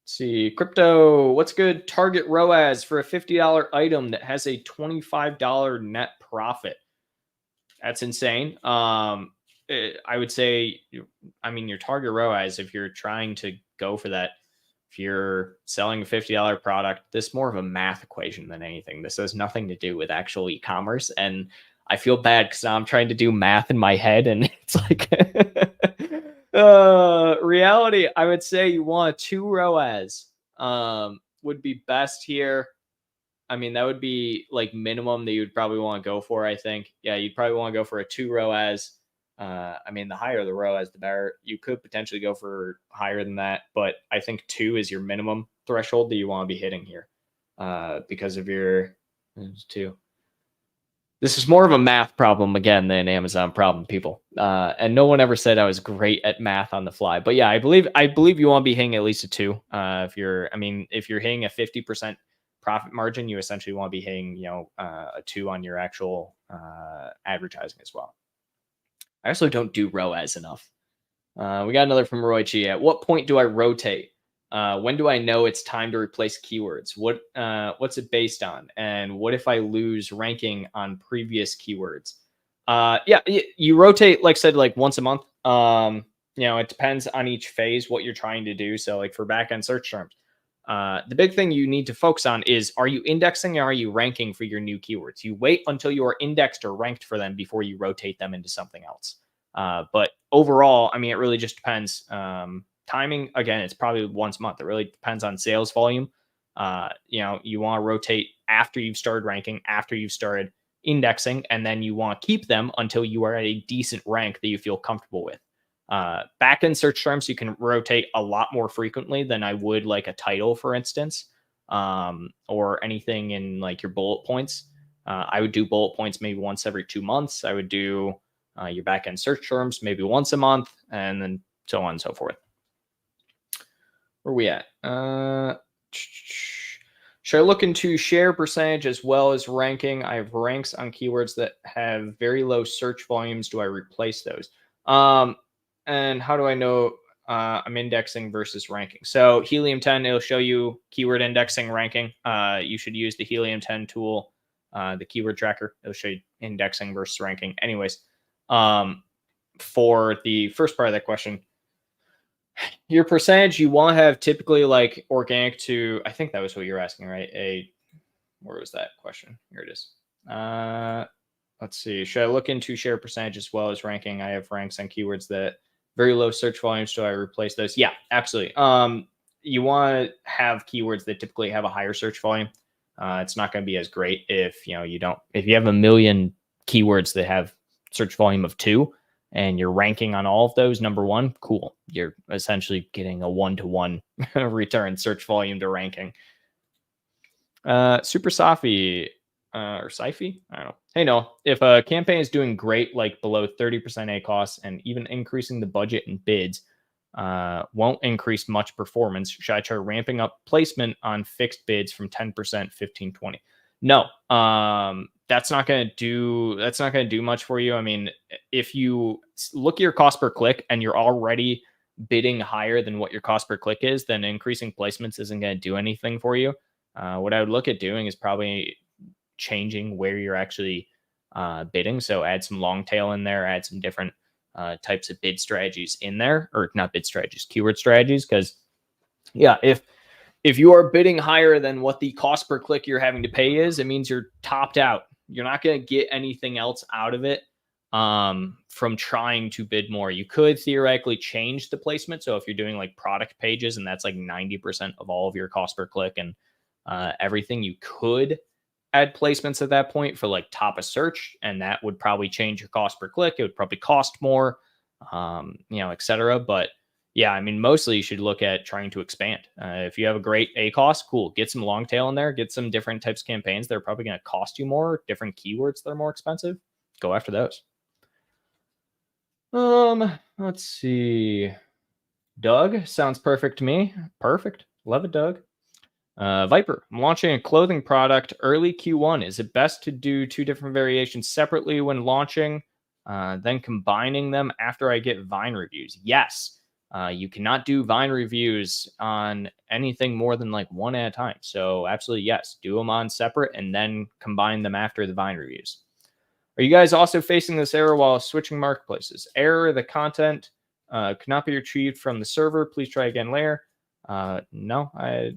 Let's see, crypto, what's good target ROAS for a $50 item that has a $25 net profit? That's insane. I would say, your target ROAS, if you're trying to go for that, if you're selling a $50 product, this is more of a math equation than anything. This has nothing to do with actual e-commerce. And I feel bad because now I'm trying to do math in my head, and it's like reality. I would say you want 2 ROAS would be best here. That would be like minimum that you'd probably want to go for. I think, yeah, you'd probably want to go for a 2 ROAS. The higher the ROAS, the better. You could potentially go for higher than that, but I think 2 is your minimum threshold that you want to be hitting here, because of your 2. This is more of a math problem again than an Amazon problem, people. And no one ever said I was great at math on the fly. But yeah, I believe you want to be hitting at least a 2. If you're hitting a 50% profit margin, you essentially want to be hitting, a 2 on your actual advertising as well. I also don't do ROAS enough. We got another from Roichi. At what point do I rotate? When do I know it's time to replace keywords? What's it based on? And what if I lose ranking on previous keywords? You rotate, like I said, like once a month. It depends on each phase what you're trying to do. So like for backend search terms, the big thing you need to focus on is, are you indexing or are you ranking for your new keywords? You wait until you are indexed or ranked for them before you rotate them into something else. But overall, it really just depends. Timing, again, it's probably once a month. It really depends on sales volume. You want to rotate after you've started ranking, after you've started indexing, and then you want to keep them until you are at a decent rank that you feel comfortable with. Back-end search terms, you can rotate a lot more frequently than I would like a title, for instance, or anything in like your bullet points. I would do bullet points maybe once every 2 months. I would do your back-end search terms maybe once a month, and then so on and so forth. Where are we at? Should I look into share percentage as well as ranking? I have ranks on keywords that have very low search volumes. Do I replace those? And how do I know I'm indexing versus ranking? So Helium 10, it'll show you keyword indexing, ranking. You should use the Helium 10 tool, the keyword tracker. It'll show you indexing versus ranking. Anyways, for the first part of that question, your percentage you want to have typically like organic to, I think that was what you're asking, right? Where was that question? Here it is. Let's see. Should I look into share percentage as well as ranking? I have ranks on keywords that very low search volumes. Do I replace those? Yeah, absolutely. You want to have keywords that typically have a higher search volume. It's not going to be as great if you have a million keywords that have search volume of 2 and you're ranking on all of those number 1, cool. You're essentially getting a 1-to-1 return search volume to ranking. Super Safi, or Syfy. I don't know. Hey, no, if a campaign is doing great, like below 30% ACOS, and even increasing the budget and bids won't increase much performance, should I try ramping up placement on fixed bids from 10%, 15, 20? No, that's not going to do much for you. I mean, if you look at your cost per click and you're already bidding higher than what your cost per click is, then increasing placements isn't going to do anything for you. What I would look at doing is probably changing where you're actually bidding. So add some long tail in there, add some different types of bid strategies in there, or not bid strategies, keyword strategies. Because yeah, if you are bidding higher than what the cost per click you're having to pay is, it means you're topped out. You're not going to get anything else out of it from trying to bid more. You could theoretically change the placement. So if you're doing like product pages and that's like 90% of all of your cost per click and everything, you could add placements at that point for like top of search, and that would probably change your cost per click. It would probably cost more, etc. But yeah, I mean, mostly you should look at trying to expand. If you have a great ACOS, cool, get some long tail in there, get some different types of campaigns that are probably going to cost you more, different keywords that are more expensive. Go after those. Let's see. Doug sounds perfect to me. Perfect. Love it, Doug. Viper, I'm launching a clothing product early Q1. Is it best to do two different variations separately when launching, then combining them after I get Vine reviews? Yes. You cannot do Vine reviews on anything more than like one at a time. So absolutely, yes. Do them on separate and then combine them after the Vine reviews. Are you guys also facing this error while switching marketplaces? Error, the content could not be retrieved from the server. Please try again later. No, I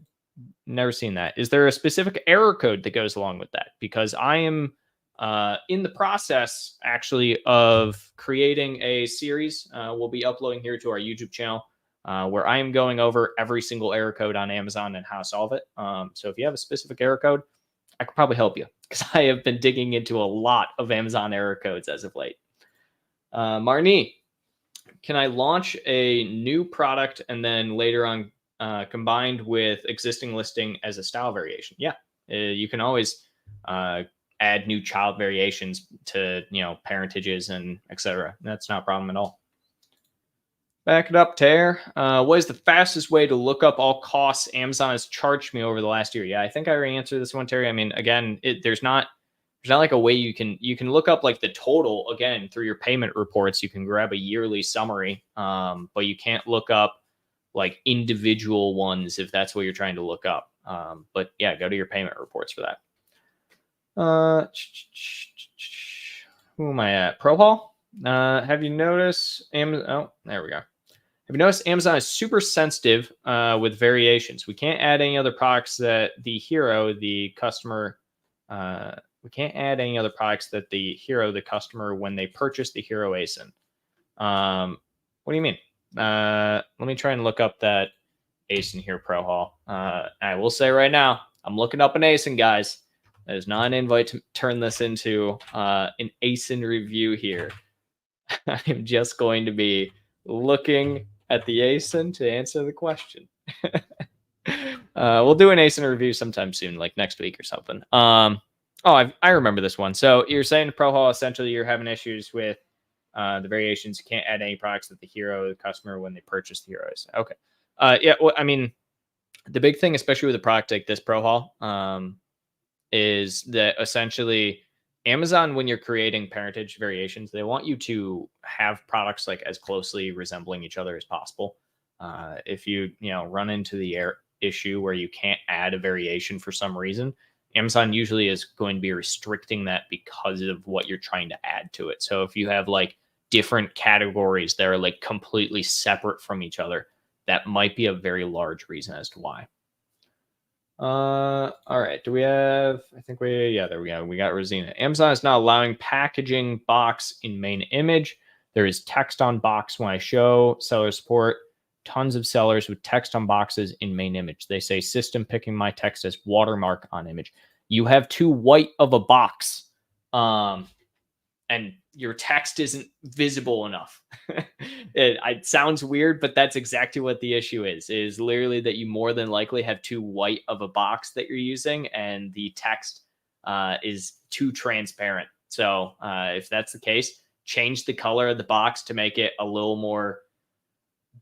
never seen that. Is there a specific error code that goes along with that? Because I am in the process, actually, of creating a series we'll be uploading here to our YouTube channel where I am going over every single error code on Amazon and how to solve it. So if you have a specific error code, I could probably help you because I have been digging into a lot of Amazon error codes as of late. Marnie, can I launch a new product and then later on combined with existing listing as a style variation? Yeah, you can always add new child variations to, parentages and etc. That's not a problem at all. Back it up, Tear. What is the fastest way to look up all costs Amazon has charged me over the last year? Yeah, I think I already answered this one, Terry. I mean, again, there's not like a way you can look up like the total again through your payment reports. You can grab a yearly summary, but you can't look up like individual ones if that's what you're trying to look up. But yeah, go to your payment reports for that. Who am I at? ProHaul? Have you noticed Amazon? Oh, there we go. Have you noticed Amazon is super sensitive with variations? We can't add any other products that the hero, the customer, we can't add any other products that the hero, the customer, when they purchase the hero ASIN. What do you mean? Let me try and look up that ASIN here, ProHaul. I will say right now, I'm looking up an ASIN, guys. That is not an invite to turn this into an ASIN review here. I'm just going to be looking at the ASIN to answer the question. We'll do an ASIN review sometime soon, like next week or something. I remember this one. So you're saying to ProHaul, essentially you're having issues with the variations. You can't add any products that the hero, the customer, when they purchase the heroes. Okay. Yeah, well, I mean, the big thing, especially with a product like this ProHaul, is that essentially Amazon, when you're creating parentage variations, they want you to have products like as closely resembling each other as possible. If you run into the issue where you can't add a variation for some reason, Amazon usually is going to be restricting that because of what you're trying to add to it. So if you have like different categories that are like completely separate from each other, that might be a very large reason as to why. All right. Do we have, there we go. We got Rosina. Amazon is not allowing packaging box in main image. There is text on box when I show seller support. Tons of sellers with text on boxes in main image. They say system picking my text as watermark on image. You have too white of a box. And your text isn't visible enough. It sounds weird, but that's exactly what the issue is literally that you more than likely have too white of a box that you're using, and the text is too transparent. So if that's the case, change the color of the box to make it a little more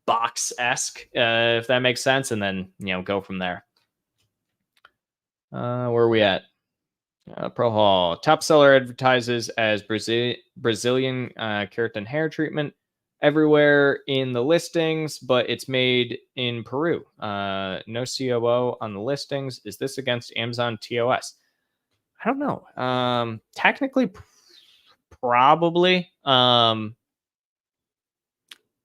box-esque, if that makes sense, and then go from there. Where are we at? Pro Hall. Top seller advertises as Brazilian keratin hair treatment everywhere in the listings, but it's made in Peru. No COO on the listings. Is this against Amazon TOS? I don't know. Technically, probably.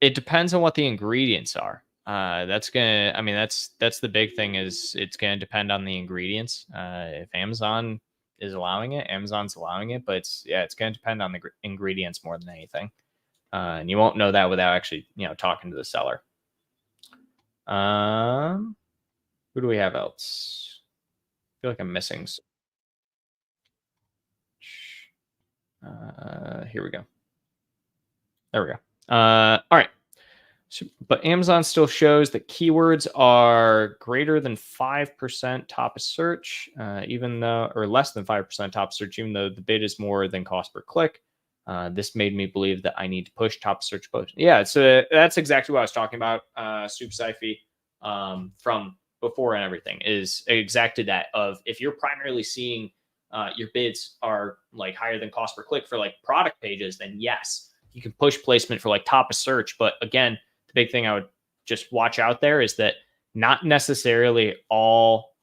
It depends on what the ingredients are. That's the big thing, is it's gonna depend on the ingredients. If Amazon is allowing it, Amazon's allowing it, but it's gonna depend on the ingredients more than anything. And you won't know that without actually talking to the seller. Who do we have else? I feel like I'm missing. Here we go. There we go. All right. So, but Amazon still shows that keywords are greater than 5% top of search, even though, or less than 5% top of search, even though the bid is more than cost per click. This made me believe that I need to push top search post. Yeah, so that's exactly what I was talking about. Soup Syfy from before and everything is exactly that. Of if you're primarily seeing your bids are like higher than cost per click for like product pages, then yes, you can push placement for like top of search. But again, the big thing I would just watch out there is that not necessarily all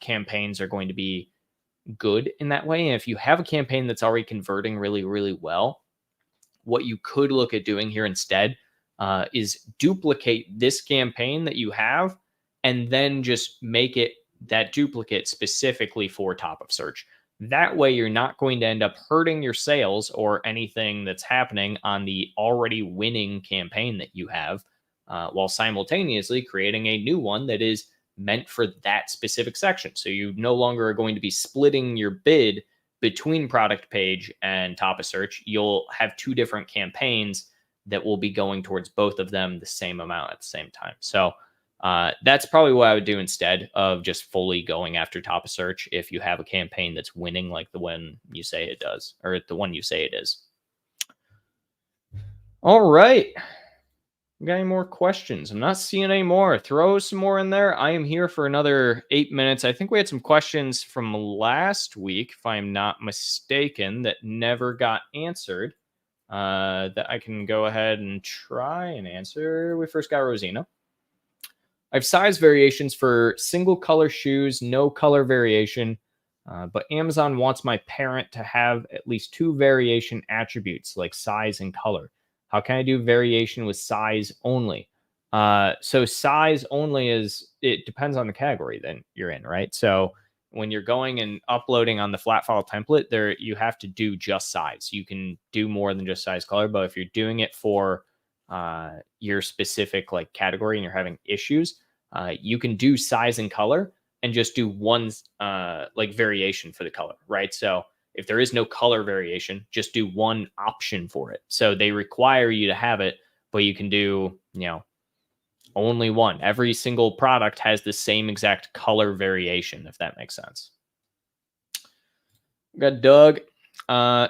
campaigns are going to be good in that way. And if you have a campaign that's already converting really, really well, what you could look at doing here instead is duplicate this campaign that you have and then just make it that duplicate specifically for top of search. That way, you're not going to end up hurting your sales or anything that's happening on the already winning campaign that you have, while simultaneously creating a new one that is meant for that specific section. So you no longer are going to be splitting your bid between product page and top of search. You'll have two different campaigns that will be going towards both of them the same amount at the same time. So that's probably what I would do instead of just fully going after top of search if you have a campaign that's winning like the one you say it does, or the one you say it is. All right. Got any more questions? I'm not seeing any more. Throw some more in there. I am here for another 8 minutes. I think we had some questions from last week, if I'm not mistaken, that never got answered, that I can go ahead and try and answer. We first got Rosina. I have size variations for single color shoes, no color variation, but Amazon wants my parent to have at least two variation attributes like size and color. How can I do variation with size only? So size only it depends on the category that you're in, right? So when you're going and uploading on the flat file template, there you have to do just size. You can do more than just size color, but if you're doing it for your specific like category and you're having issues, you can do size and color and just do one like variation for the color, right? So if there is no color variation, just do one option for it. So they require you to have it, but you can do, only one. Every single product has the same exact color variation, if that makes sense. We got Doug.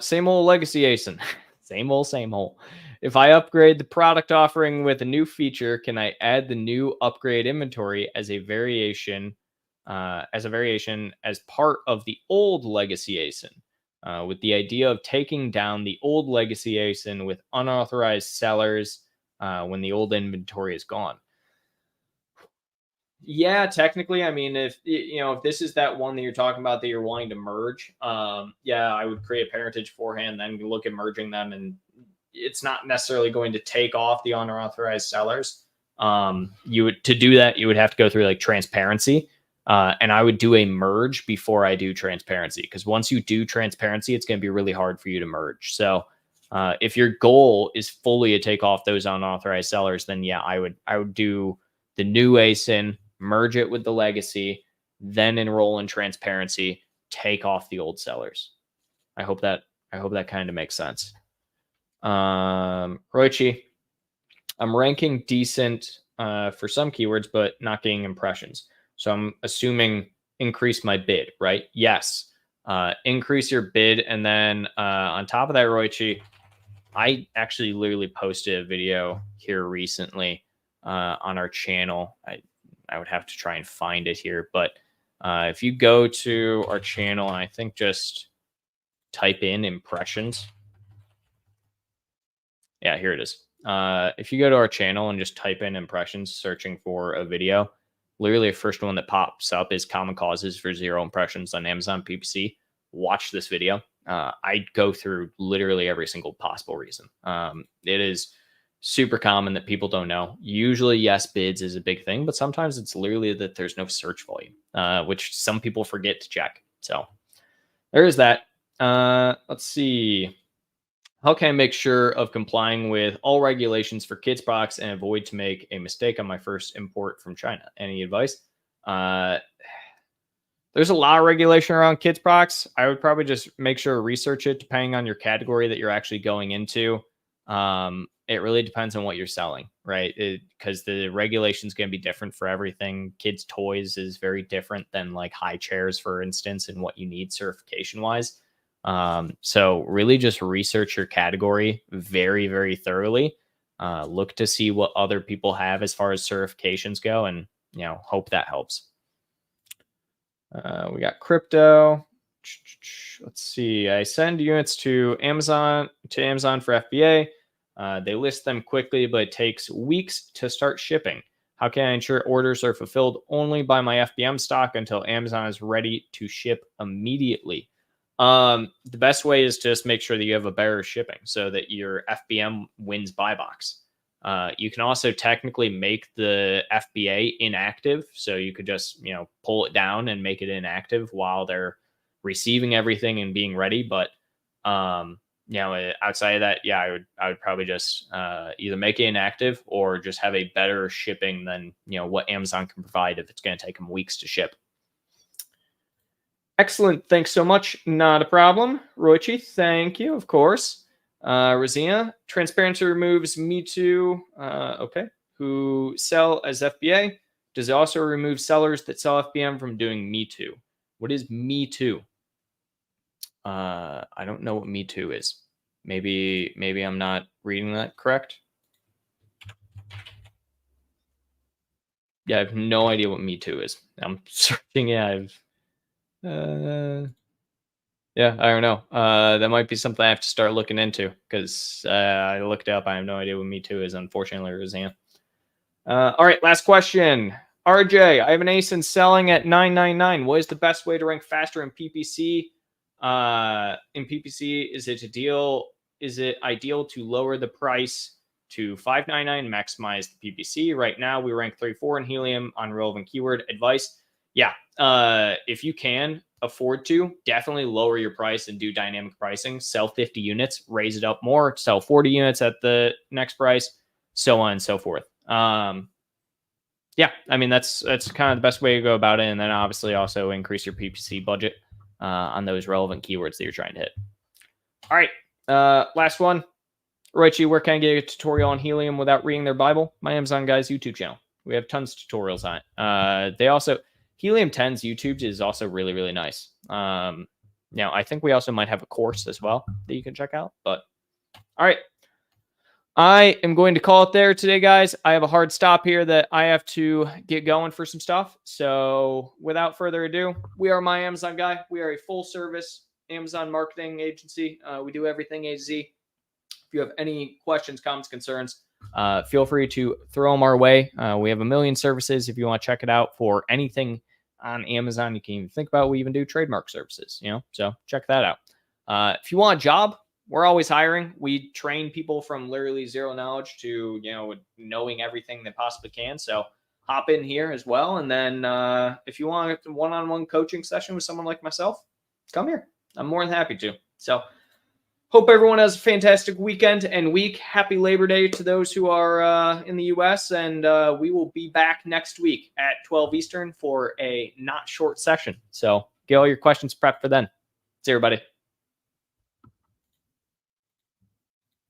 Same old legacy ASIN. Same old. If I upgrade the product offering with a new feature, can I add the new upgrade inventory as a variation as part of the old legacy ASIN, with the idea of taking down the old legacy ASIN with unauthorized sellers when the old inventory is gone? Yeah, technically, I mean, if this is that one that you're talking about that you're wanting to merge, yeah, I would create a parentage beforehand, then look at merging them, and it's not necessarily going to take off the unauthorized sellers. To do that, you would have to go through like transparency, and I would do a merge before I do transparency, because once you do transparency, it's going to be really hard for you to merge. So if your goal is fully to take off those unauthorized sellers, then yeah, I would do the new ASIN, merge it with the legacy, then enroll in transparency, take off the old sellers. I hope that kind of makes sense. Roichi, I'm ranking decent for some keywords, but not getting impressions. So I'm assuming increase my bid, right? Yes. increase your bid. And then on top of that, Roichi, I actually literally posted a video here recently on our channel. I would have to try and find it here, but if you go to our channel and I think just type in impressions. Yeah, here it is. If you go to our channel and just type in impressions, searching for a video, literally the first one that pops up is common causes for 0 impressions on Amazon PPC. Watch this video. I go through literally every single possible reason. It is super common that people don't know. Usually, yes, bids is a big thing, but sometimes it's literally that there's no search volume, which some people forget to check. So there is that. Let's see. How can I make sure of complying with all regulations for kids products and avoid to make a mistake on my first import from China? Any advice? There's a lot of regulation around kids products. I would probably just make sure to research it depending on your category that you're actually going into. It really depends on what you're selling, right? Because the regulations going to be different for everything. Kids toys is very different than like high chairs, for instance, and what you need certification wise. So really just research your category very, very thoroughly. Look to see what other people have as far as certifications go, and hope that helps. We got crypto. Let's see. I send units to Amazon for FBA. They list them quickly, but it takes weeks to start shipping. How can I ensure orders are fulfilled only by my FBM stock until Amazon is ready to ship immediately? The best way is to just make sure that you have a better shipping so that your FBM wins buy box. You can also technically make the FBA inactive. So you could just, pull it down and make it inactive while they're receiving everything and being ready. But, outside of that, yeah, I would probably just either make it inactive or just have a better shipping than, what Amazon can provide if it's going to take them weeks to ship. Excellent. Thanks so much. Not a problem. Roichi, thank you, of course. Rosina, transparency removes Me Too. Okay. Who sell as FBA. Does it also remove sellers that sell FBM from doing Me Too? What is Me Too? I don't know what Me Too is. Maybe I'm not reading that correct. Yeah, I have no idea what Me Too is. I'm searching. Yeah, I don't know. That might be something I have to start looking into because I looked up. I have no idea what Me Too is, unfortunately, Roseanne. All right, last question. RJ, I have an ASIN selling at $9.99. What is the best way to rank faster in PPC? Is it ideal to lower the price to $5.99, maximize the PPC? Right now, we rank 3-4 in Helium on relevant keyword advice. Yeah, if you can afford to, definitely lower your price and do dynamic pricing. Sell 50 units, raise it up more, sell 40 units at the next price, so on and so forth. Yeah, I mean, that's kind of the best way to go about it. And then obviously also increase your PPC budget on those relevant keywords that you're trying to hit. All right, last one. Roichi, where can I get a tutorial on Helium without reading their Bible? My Amazon Guys YouTube channel. We have tons of tutorials on it. They also, Helium 10's YouTube is also really, really nice. Now, I think we also might have a course as well that you can check out. But all right, I am going to call it there today, guys. I have a hard stop here that I have to get going for some stuff. So without further ado, we are My Amazon Guy. We are a full service Amazon marketing agency. We do everything A to Z. If you have any questions, comments, concerns, feel free to throw them our way. We have a million services. If you want to check it out for anything on Amazon, you can even think about, we even do trademark services, so check that out. If you want a job, we're always hiring. We train people from literally zero knowledge to, knowing everything they possibly can. So hop in here as well. And then if you want a one-on-one coaching session with someone like myself, come here. I'm more than happy to. So hope everyone has a fantastic weekend and week. Happy Labor Day to those who are in the U.S. And we will be back next week at 12 Eastern for a not short session. So get all your questions prepped for then. See you, everybody.